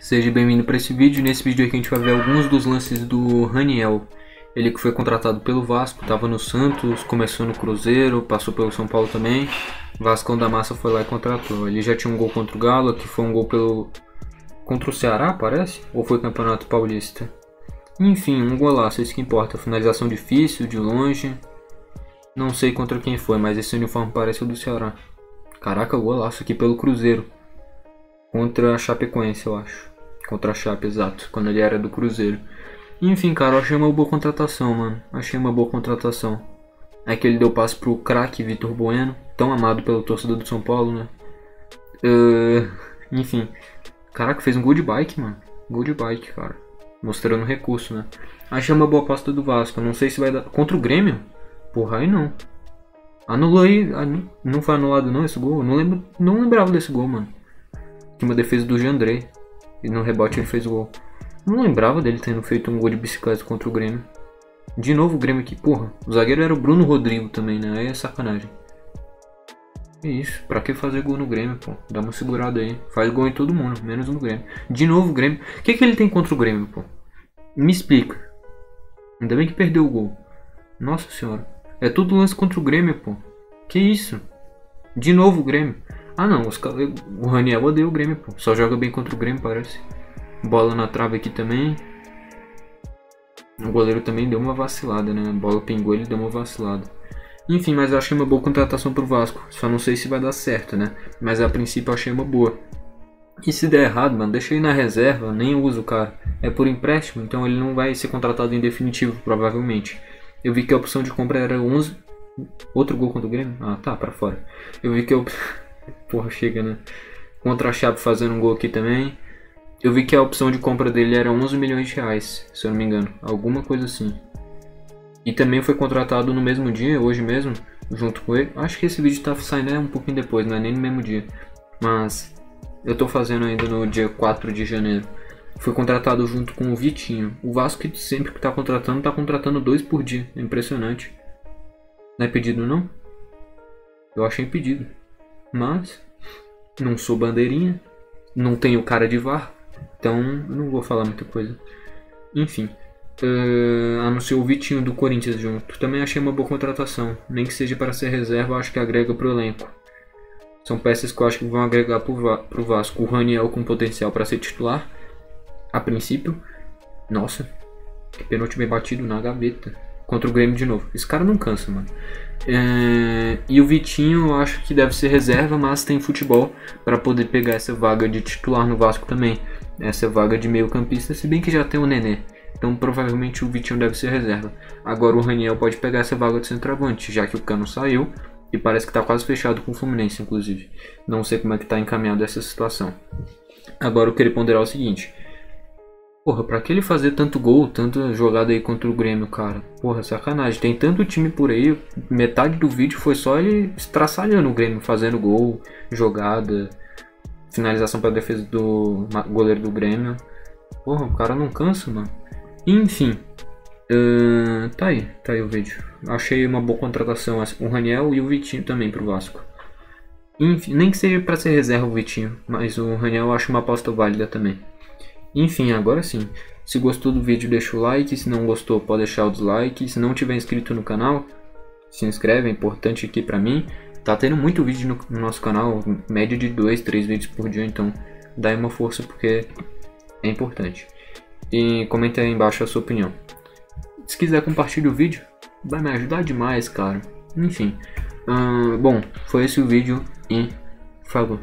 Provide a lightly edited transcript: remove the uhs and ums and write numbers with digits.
Seja bem-vindo para esse vídeo. Nesse vídeo aqui a gente vai ver alguns dos lances do Raniel. Ele que foi contratado pelo Vasco, estava no Santos, começou no Cruzeiro, passou pelo São Paulo também. Vascão da Massa foi lá e contratou. Ele já tinha um gol contra o Galo, que foi um gol contra o Ceará, parece? Ou foi Campeonato Paulista? Enfim, um golaço, isso que importa. Finalização difícil, de longe. Não sei contra quem foi, mas esse uniforme parece o do Ceará. Caraca, golaço aqui pelo Cruzeiro. Contra a Chapecoense, eu acho. Contra a Chape, exato. Quando ele era do Cruzeiro. Enfim, cara, eu achei uma boa contratação, mano. Achei uma boa contratação. É que ele deu passe pro craque Vitor Bueno. Tão amado pelo torcedor do São Paulo, né? Enfim. Caraca, fez um gol de bike, mano. Gol de bike, cara. Mostrando recurso, né? Achei uma boa aposta do Vasco. Não sei se vai dar... Contra o Grêmio? Porra, aí não. Anulou aí. Não foi anulado não esse gol? Não lembrava desse gol, mano. Tinha uma defesa do Jandrei. E no rebote ele fez o gol. Não lembrava dele tendo feito um gol de bicicleta contra o Grêmio. De novo o Grêmio aqui. Porra, o zagueiro era o Bruno Rodrigo também, né? Aí é sacanagem. Que isso, pra que fazer gol no Grêmio, pô? Dá uma segurada aí. Faz gol em todo mundo, menos no Grêmio. De novo o Grêmio. O que ele tem contra o Grêmio, pô? Me explica. Ainda bem que perdeu o gol. Nossa senhora. É tudo lance contra o Grêmio, pô. Que isso? De novo o Grêmio. Ah não, o Raniel odeia o Grêmio, pô. Só joga bem contra o Grêmio, parece. Bola na trave aqui também. O goleiro também deu uma vacilada, né? A bola pingou, ele deu uma vacilada. Enfim, mas eu achei uma boa contratação pro Vasco. Só não sei se vai dar certo, né? Mas a princípio eu achei uma boa. E se der errado, mano, deixa ele na reserva, nem usa o cara. É por empréstimo, então ele não vai ser contratado em definitivo, provavelmente. Eu vi que a opção de compra era 11... Outro gol contra o Grêmio? Ah, tá, pra fora. Eu vi que eu... Porra, chega, né? Contra a Chape fazendo um gol aqui também. Eu vi que a opção de compra dele era 11 milhões de reais, se eu não me engano. Alguma coisa assim. E também foi contratado no mesmo dia, hoje mesmo, junto com ele. Acho que esse vídeo tá saindo um pouquinho depois, não é nem no mesmo dia. Mas eu tô fazendo ainda no dia 4 de janeiro. Foi contratado junto com o Vitinho. O Vasco sempre que tá contratando 2 por dia. É impressionante. Não é pedido não? Eu achei pedido. Mas não sou bandeirinha. Não tenho cara de VAR. Então não vou falar muita coisa. Enfim. Anunciou o Vitinho do Corinthians junto. Também achei uma boa contratação. Nem que seja para ser reserva, acho que agrega pro elenco. São peças que eu acho que vão agregar pro Vasco. O Raniel com potencial para ser titular. A princípio. Nossa. Que pênalti bem batido na gaveta. Contra o Grêmio de novo. Esse cara não cansa, mano. E o Vitinho eu acho que deve ser reserva, mas tem futebol para poder pegar essa vaga de titular no Vasco também. Essa vaga de meio campista, se bem que já tem o Nenê. Então provavelmente o Vitinho deve ser reserva. Agora o Raniel pode pegar essa vaga de centroavante, já que o Cano saiu. E parece que está quase fechado com o Fluminense, inclusive. Não sei como é que está encaminhada essa situação. Agora eu queria ponderar o seguinte. Porra, pra que ele fazer tanto gol, tanta jogada aí contra o Grêmio, cara? Porra, sacanagem. Tem tanto time por aí, metade do vídeo foi só ele estraçalhando o Grêmio, fazendo gol, jogada, finalização pra defesa do goleiro do Grêmio. Porra, o cara não cansa, mano. Enfim, tá aí o vídeo. Achei uma boa contratação o Raniel e o Vitinho também pro Vasco. Enfim, nem que seja pra ser reserva o Vitinho, mas o Raniel eu acho uma aposta válida também. Enfim, agora sim, se gostou do vídeo deixa o like, se não gostou pode deixar o dislike, se não tiver inscrito no canal, se inscreve, é importante aqui pra mim. Tá tendo muito vídeo no nosso canal, média de 2, 3 vídeos por dia, então dá aí uma força porque é importante. E comenta aí embaixo a sua opinião. Se quiser compartilhe o vídeo, vai me ajudar demais, cara. Enfim, bom, foi esse o vídeo e falou.